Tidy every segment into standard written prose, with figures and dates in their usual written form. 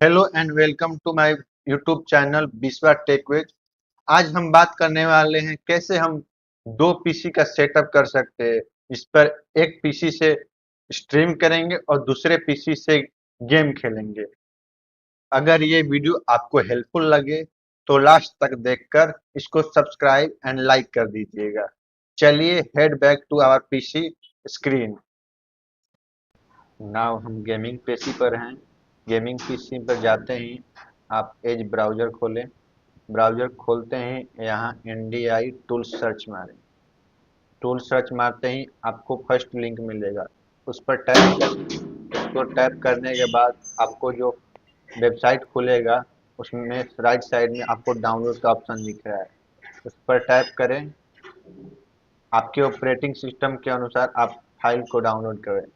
Hello and welcome to my YouTube channel Biswa tech with. आज हम बात करने वाले हैं कैसे हम दो पीसी का सेटअप कर सकते हैं। इस पर एक पीसी से स्ट्रीम करेंगे और दूसरे पीसी से गेम खेलेंगे। अगर ये वीडियो आपको हेल्पफुल लगे तो लास्ट तक देखकर इसको सब्सक्राइब एंड लाइक कर दीजिएगा। चलिए head back to our PC screen. Now हम गेमिंग पीसी पर हैं। गेमिंग पीसी पर जाते ही आप एज ब्राउज़र खोलें। ब्राउज़र खोलते ही यहाँ NDI टूल सर्च मारें। टूल सर्च मारते ही आपको फर्स्ट लिंक मिलेगा, उस पर टैप करें। उसको टैप करने के बाद आपको जो वेबसाइट खुलेगा उसमें राइट साइड में आपको डाउनलोड का ऑप्शन दिख रहा है, उस पर टैप करें। आपके ऑपरेटिंग सिस्टम के अनुसार आप फाइल को डाउनलोड करें।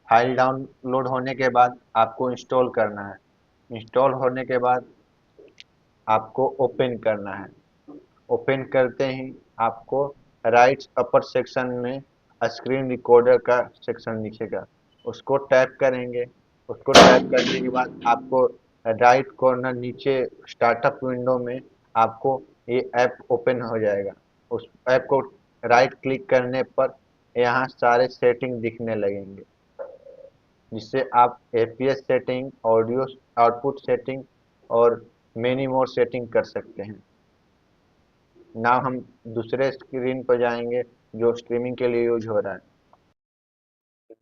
फाइल डाउनलोड होने के बाद आपको इंस्टॉल करना है। इंस्टॉल होने के बाद आपको ओपन करना है। ओपन करते ही आपको राइट अपर सेक्शन में स्क्रीन रिकॉर्डर का सेक्शन दिखेगा, उसको टैप करेंगे। उसको टैप करने के बाद आपको राइट कॉर्नर नीचे स्टार्टअप विंडो में आपको ये ऐप ओपन हो जाएगा। उस ऐप को राइट क्लिक करने पर यहाँ सारे सेटिंग दिखने लगेंगे, जिससे आप APS setting, audio output setting और मेनी मोर सेटिंग कर सकते हैं। नाउ हम दूसरे स्क्रीन पर जाएंगे जो स्ट्रीमिंग के लिए यूज हो रहा है।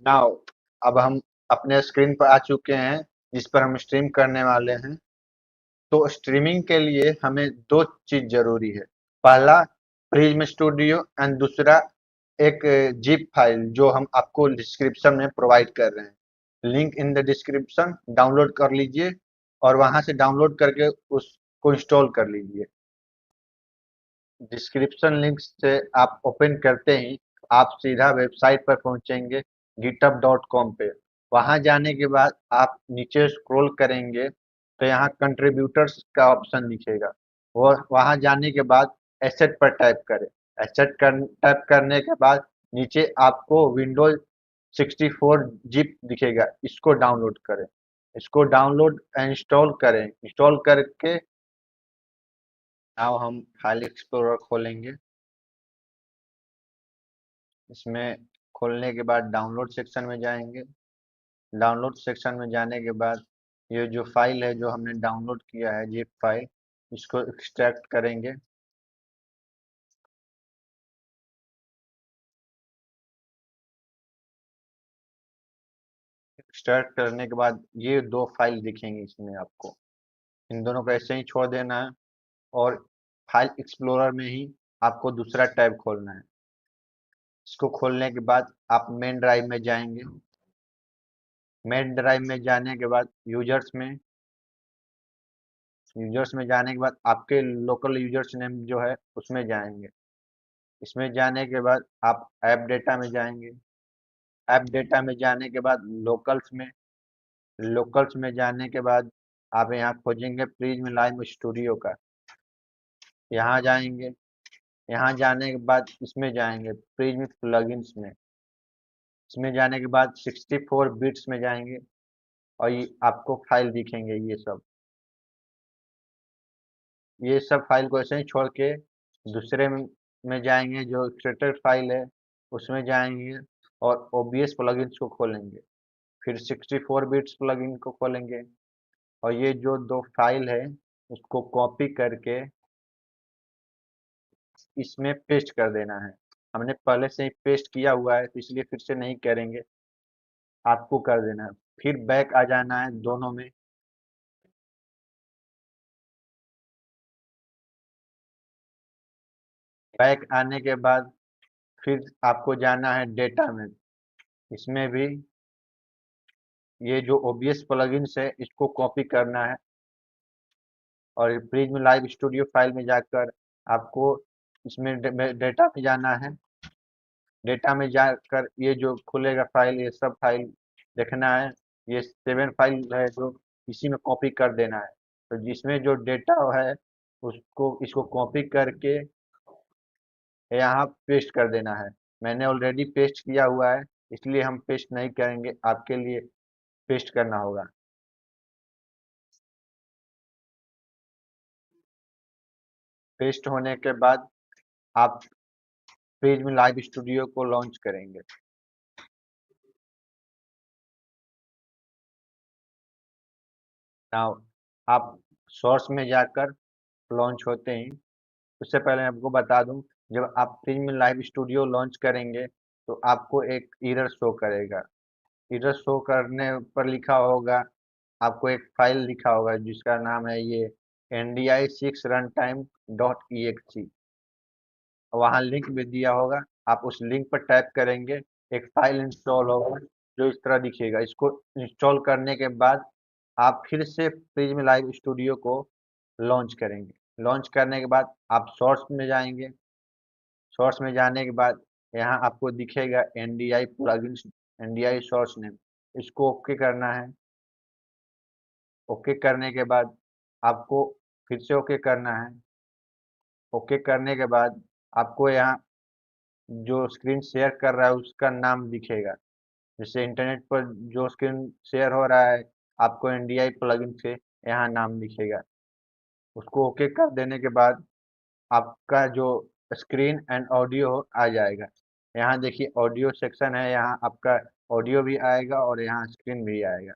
नाउ अब हम अपने स्क्रीन पर आ चुके हैं जिस पर हम स्ट्रीम करने वाले हैं। तो स्ट्रीमिंग के लिए हमें दो चीज जरूरी है। पहला प्रिज्म स्टूडियो एंड दूसरा एक जिप फाइल जो हम आपको डिस्क्रिप्शन में प्रोवाइड कर रहे हैं। Link in the description, download कर लीजिए और वहां से डाउनलोड करके उसको इंस्टॉल कर लीजिए। डिस्क्रिप्शन लिंक से आप ओपन करते ही आप सीधा वेबसाइट पर पहुंचेंगे github.com पे। वहां जाने के बाद आप नीचे स्क्रॉल करेंगे तो यहाँ कंट्रीब्यूटर्स का ऑप्शन दिखेगा। वो वहां जाने के बाद एसेट पर टाइप करें। टाइप करने के बाद नीचे आपको विंडोज 64 जिप दिखेगा, इसको डाउनलोड करें। इसको डाउनलोड इंस्टॉल करें। इंस्टॉल करके अब हम फाइल एक्सप्लोरर खोलेंगे। इसमें खोलने के बाद डाउनलोड सेक्शन में जाएंगे। डाउनलोड सेक्शन में जाने के बाद ये जो फाइल है जो हमने डाउनलोड किया है जिप फाइल, इसको एक्सट्रैक्ट करेंगे। एक्सट्रैक्ट करने के बाद ये दो फाइल दिखेंगे इसमें आपको। इन दोनों को ऐसे ही छोड़ देना है और फाइल एक्सप्लोरर में ही आपको दूसरा टैब खोलना है। इसको खोलने के बाद आप मेन ड्राइव में जाएंगे। मेन ड्राइव में जाने के बाद यूजर्स में जाने के बाद आपके लोकल यूजर्स नेम जो है उसमें जाएंगे। इसमें जाने के बाद आप ऐप डेटा में जाएंगे। ऐप डेटा में जाने के बाद लोकल्स में जाने के बाद आप यहाँ खोजेंगे प्रिज्म लाइव स्टूडियो का। यहाँ जाएंगे। यहाँ जाने के बाद इसमें जाएंगे प्रिज्म प्लगइन्स में। इसमें जाने के बाद 64 बिट्स में जाएंगे और ये आपको फाइल दिखेंगे। ये सब फाइल को ऐसे ही छोड़ के दूसरे में जाएंगे जो एक्सट्रेक्टेड फाइल है, उसमें जाएंगे और ओबीएस प्लगइन्स को खोलेंगे। फिर 64 बिट्स प्लगइन को खोलेंगे और ये जो दो फाइल है उसको कॉपी करके इसमें पेस्ट कर देना है। हमने पहले से ही पेस्ट किया हुआ है तो इसलिए फिर से नहीं करेंगे, आपको कर देना है। फिर बैक आ जाना है दोनों में। बैक आने के बाद फिर आपको जाना है डेटा में। इसमें भी ये जो ओबीएस प्लगइन्स है इसको कॉपी करना है और प्रिज्म लाइव स्टूडियो फाइल में जाकर आपको इसमें डेटा में जाना है। डेटा में जाकर ये जो खुलेगा फाइल, ये सब फाइल देखना है। ये 7 फाइल है जो इसी में कॉपी कर देना है। तो जिसमें जो डेटा है उसको इसको कॉपी करके यहाँ पेस्ट कर देना है। मैंने ऑलरेडी पेस्ट किया हुआ है, इसलिए हम पेस्ट नहीं करेंगे, आपके लिए पेस्ट करना होगा। पेस्ट होने के बाद आप पेज में लाइव स्टूडियो को लॉन्च करेंगे। नाउ आप सोर्स में जाकर लॉन्च होते ही, उससे पहले मैं आपको बता दूं, जब आप पेज में लाइव स्टूडियो लॉन्च करेंगे तो आपको एक एरर शो करेगा। एरर शो करने पर लिखा होगा, आपको एक फाइल लिखा होगा जिसका नाम है ये NDI6 runtime.exe। वहाँ लिंक भी दिया होगा, आप उस लिंक पर टैप करेंगे, एक फाइल इंस्टॉल होगा जो इस तरह दिखेगा। इसको इंस्टॉल करने के बाद आप फिर से प्रिज्म लाइव स्टूडियो को लॉन्च करेंगे। लॉन्च करने के बाद आप सोर्स में जाएंगे। सोर्स में जाने के बाद यहाँ आपको दिखेगा NDI plugin, NDI source name, इसको ओके करना है। ओके करने के बाद आपको फिर से ओके करना है। ओके करने के बाद आपको यहाँ जो स्क्रीन शेयर कर रहा है उसका नाम दिखेगा। जैसे इंटरनेट पर जो स्क्रीन शेयर हो रहा है, आपको NDI प्लगइन से यहाँ नाम दिखेगा। उसको ओके कर देने के बाद आपका जो स्क्रीन एंड ऑडियो आ जाएगा। यहाँ देखिए ऑडियो सेक्शन है, यहाँ आपका ऑडियो भी आएगा और यहाँ स्क्रीन भी आएगा।